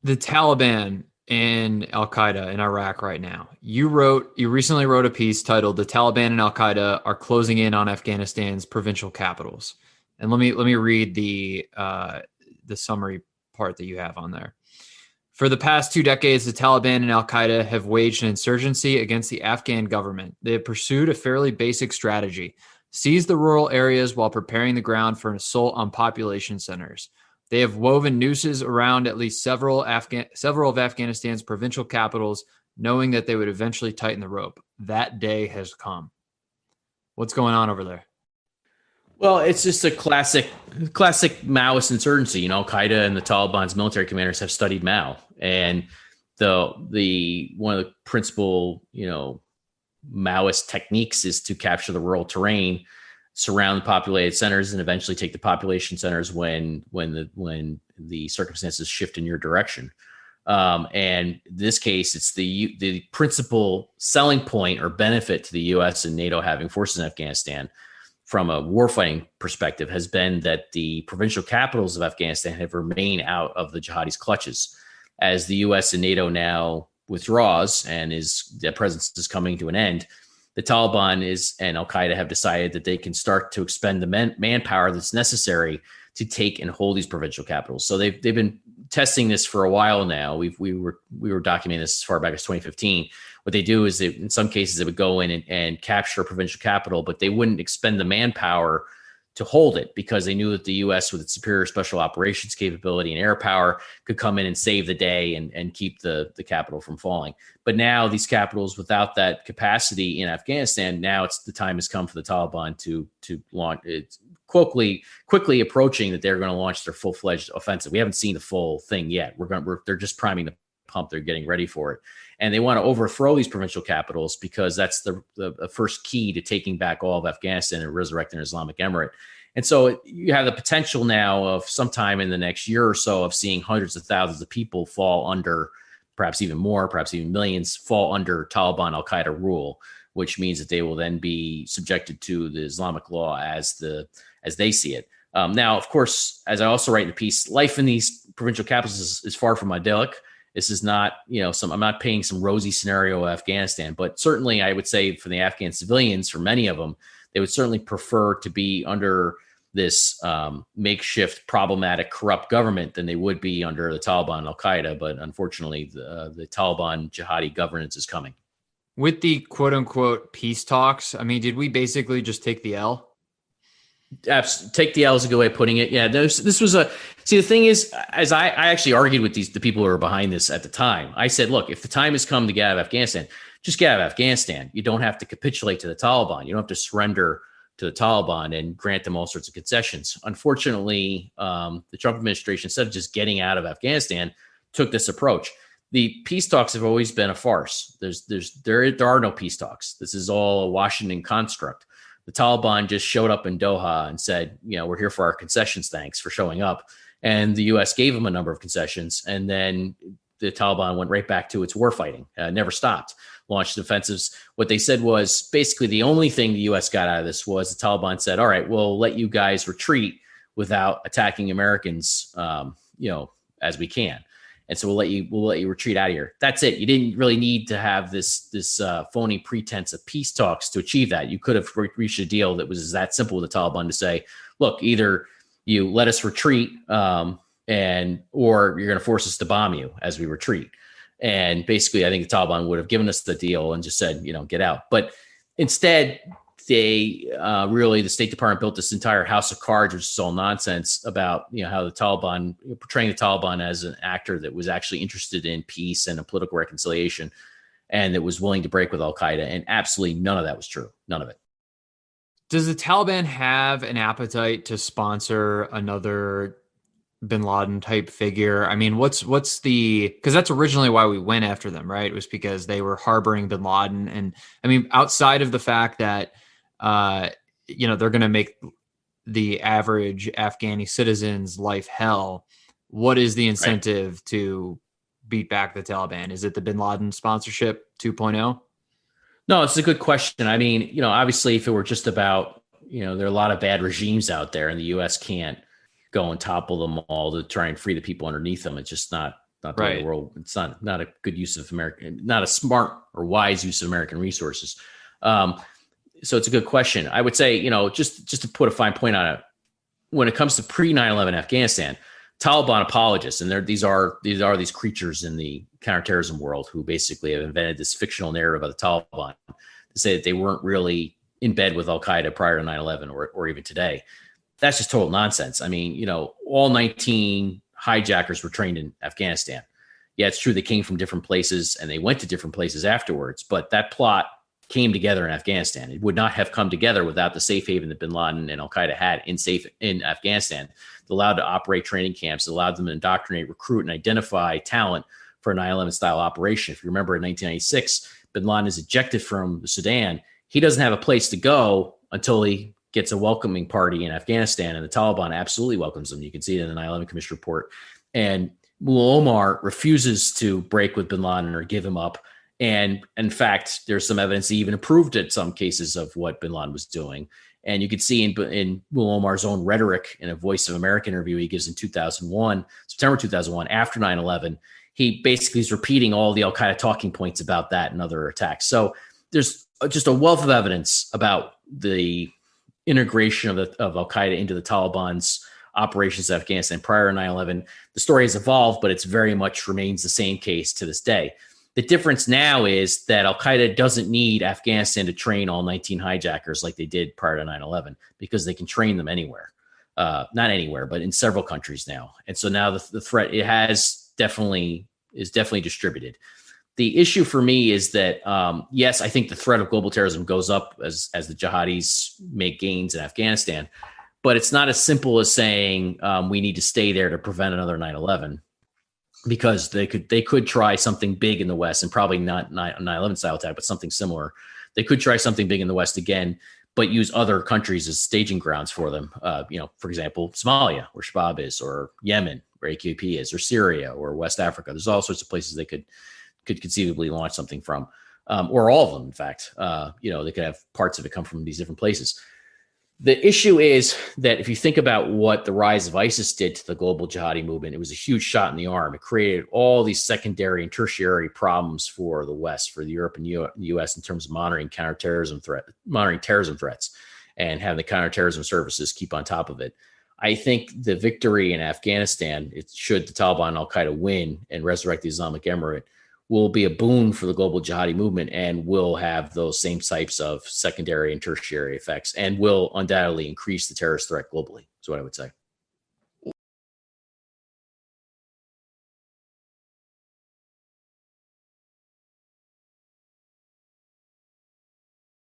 The Taliban and Al Qaeda in Iraq right now. You recently wrote a piece titled "The Taliban and Al Qaeda Are Closing In on Afghanistan's Provincial Capitals." And let me read the summary part that you have on there. For the past 2 decades, the Taliban and Al Qaeda have waged an insurgency against the Afghan government. They have pursued a fairly basic strategy: seize the rural areas while preparing the ground for an assault on population centers. They have woven nooses around at least several of Afghanistan's provincial capitals, knowing that they would eventually tighten the rope. That day has come. What's going on over there? Well, it's just a classic Maoist insurgency. Al Qaeda and the Taliban's military commanders have studied Mao, and the one of the principal Maoist techniques is to capture the rural terrain, surround the populated centers, and eventually take the population centers when the circumstances shift in your direction. And in this case, it's the principal selling point or benefit to the U.S. and NATO having forces in Afghanistan from a warfighting perspective has been that the provincial capitals of Afghanistan have remained out of the jihadis' clutches. As the U.S. and NATO now withdraws and their presence is coming to an end, the Taliban and Al Qaeda have decided that they can start to expend the manpower that's necessary to take and hold these provincial capitals. So they've been testing this for a while now. We were documenting this as far back as 2015. What they do is in some cases they would go in and capture a provincial capital, but they wouldn't expend the manpower to hold it because they knew that the U.S. with its superior special operations capability and air power could come in and save the day and keep the capital from falling. But now these capitals without that capacity in Afghanistan, now the time has come for the Taliban to launch. It's quickly approaching that they're going to launch their full-fledged offensive. We haven't seen the full thing yet. They're just priming the pump. They're getting ready for it. And they want to overthrow these provincial capitals because that's the first key to taking back all of Afghanistan and resurrecting an Islamic Emirate. And so you have the potential now of sometime in the next year or so of seeing hundreds of thousands of people fall under, perhaps even more, perhaps even millions, fall under Taliban Al-Qaeda rule, which means that they will then be subjected to the Islamic law as they see it. Now, of course, as I also write in the piece, life in these provincial capitals is far from idyllic. This is not, I'm not painting some rosy scenario of Afghanistan, but certainly I would say for the Afghan civilians, for many of them, they would certainly prefer to be under this makeshift, problematic, corrupt government than they would be under the Taliban and Al-Qaeda. But unfortunately, the Taliban jihadi governance is coming. With the quote unquote peace talks, I mean, did we basically just take the L? Take the L is a good way of putting it. Yeah, this was the thing is, as I actually argued with the people who were behind this at the time, I said, look, if the time has come to get out of Afghanistan, just get out of Afghanistan. You don't have to capitulate to the Taliban. You don't have to surrender to the Taliban and grant them all sorts of concessions. Unfortunately, the Trump administration, instead of just getting out of Afghanistan, took this approach. The peace talks have always been a farce. There are no peace talks. This is all a Washington construct. The Taliban just showed up in Doha and said, we're here for our concessions. Thanks for showing up. And the U.S. gave them a number of concessions. And then the Taliban went right back to its war fighting, never stopped, launched offensives. What they said was basically the only thing the U.S. got out of this was the Taliban said, all right, we'll let you guys retreat without attacking Americans, as we can. And so we'll let you retreat out of here. That's it. You didn't really need to have this phony pretense of peace talks to achieve that. You could have reached a deal that was that simple with the Taliban to say, look, either you let us retreat, or you're going to force us to bomb you as we retreat. And basically, I think the Taliban would have given us the deal and just said, get out. But instead, they the State Department built this entire house of cards, which is all nonsense about how the Taliban, portraying the Taliban as an actor that was actually interested in peace and a political reconciliation, and that was willing to break with Al Qaeda. And absolutely none of that was true. None of it. Does the Taliban have an appetite to sponsor another bin Laden type figure? I mean, what's because that's originally why we went after them, right? It was because they were harboring bin Laden. And I mean, outside of the fact that, they're going to make the average Afghani citizen's life hell, what is the incentive to beat back the Taliban? Is it the bin Laden sponsorship 2.0? No, it's a good question. I mean, obviously if it were just about, there are a lot of bad regimes out there and the U.S. can't go and topple them all to try and free the people underneath them. It's just not not the way the Right. world. It's not a good use of American, not a smart or wise use of American resources. So it's a good question. I would say, just to put a fine point on it, when it comes to pre 9/11 Afghanistan, Taliban apologists, and these are these creatures in the counterterrorism world who basically have invented this fictional narrative of the Taliban to say that they weren't really in bed with Al Qaeda prior to 9/11 or even today. That's just total nonsense. I mean, all 19 hijackers were trained in Afghanistan. Yeah, it's true they came from different places and they went to different places afterwards, but that plot came together in Afghanistan. It would not have come together without the safe haven that bin Laden and Al Qaeda had in Afghanistan. It allowed to operate training camps. It allowed them to indoctrinate, recruit, and identify talent for a 9/11 style operation. If you remember, in 1996, bin Laden is ejected from the Sudan. He doesn't have a place to go until he gets a welcoming party in Afghanistan, and the Taliban absolutely welcomes him. You can see it in the 9/11 Commission report. And Mullah Omar refuses to break with bin Laden or give him up. And in fact, there's some evidence he even approved at some cases of what bin Laden was doing. And you could see in Mullah Omar's own rhetoric in a Voice of America interview he gives in September 2001, after 9/11, he basically is repeating all the Al Qaeda talking points about that and other attacks. So there's just a wealth of evidence about the integration of Al Qaeda into the Taliban's operations in Afghanistan prior to 9/11. The story has evolved, but it's very much remains the same case to this day. The difference now is that Al Qaeda doesn't need Afghanistan to train all 19 hijackers like they did prior to 9/11 because they can train them anywhere. Not anywhere, but in several countries now. And so now the threat is definitely distributed. The issue for me is that, yes, I think the threat of global terrorism goes up as the jihadis make gains in Afghanistan, but it's not as simple as saying we need to stay there to prevent another 9/11. Because they could try something big in the West, and probably not 9/11 style attack, but something similar. They could try something big in the West again, but use other countries as staging grounds for them. For example, Somalia, where Shabab is, or Yemen, where AQP is, or Syria, or West Africa. There's all sorts of places they could conceivably launch something from, or all of them, in fact. They could have parts of it come from these different places. The issue is that if you think about what the rise of ISIS did to the global jihadi movement, it was a huge shot in the arm. It created all these secondary and tertiary problems for the West, for the Europe and U.S. in terms of monitoring terrorism threats, and having the counterterrorism services keep on top of it. I think the victory in Afghanistan, should the Taliban and Al Qaeda win and resurrect the Islamic Emirate, will be a boon for the global jihadi movement and will have those same types of secondary and tertiary effects and will undoubtedly increase the terrorist threat globally, is what I would say.